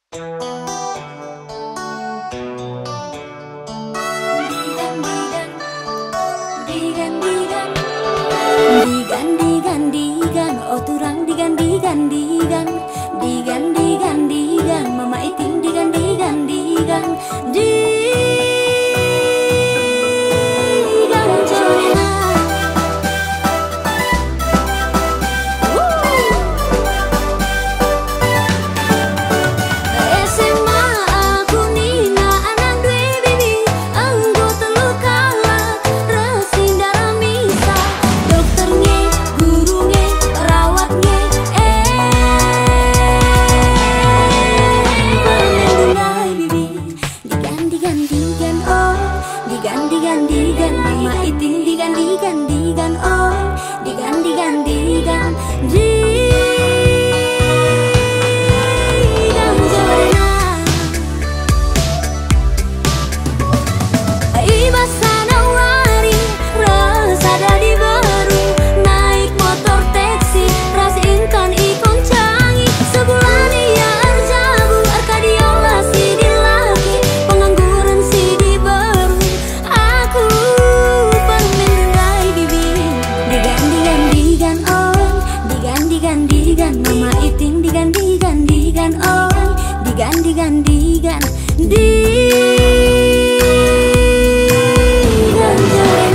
Digan, oh turang digan, mama iting digan, joyna. SMA aku nina anak dua bibi, anggo telu kala, resindara misa, dokternya, gurunya, rawatnya, permendungai bibi, digan, oh, digan, mama iting digan, oh, digan, mama iting digan, oh, digan, joyna. Digan, mama iting digan, oh, digan, joyna.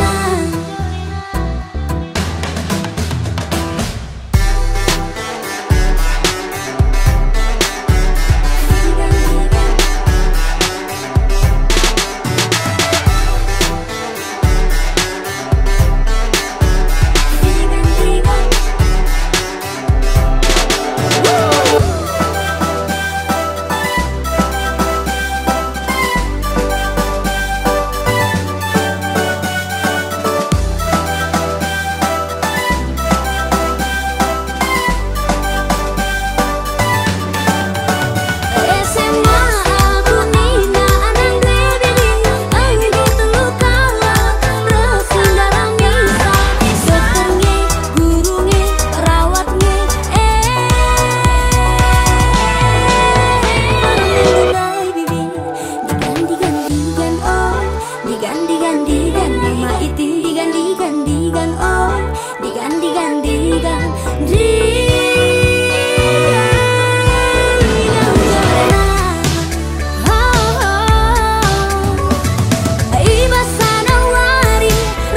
Ibasana wari,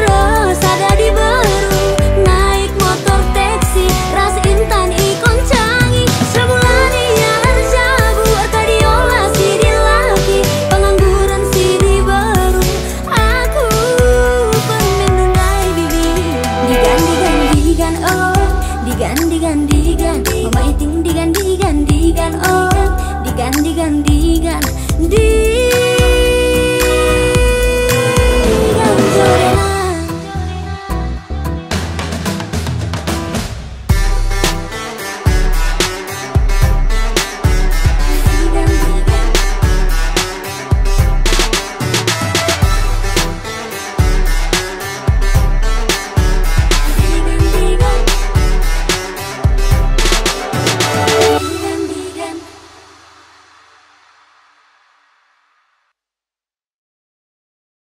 rosada di baru, naik motor taksi, ras intan ikon canggih, sebulan ia harjabu, arkadiola si di laki, pengangguran si di baru. Digan, mama iting digan, oh, digan,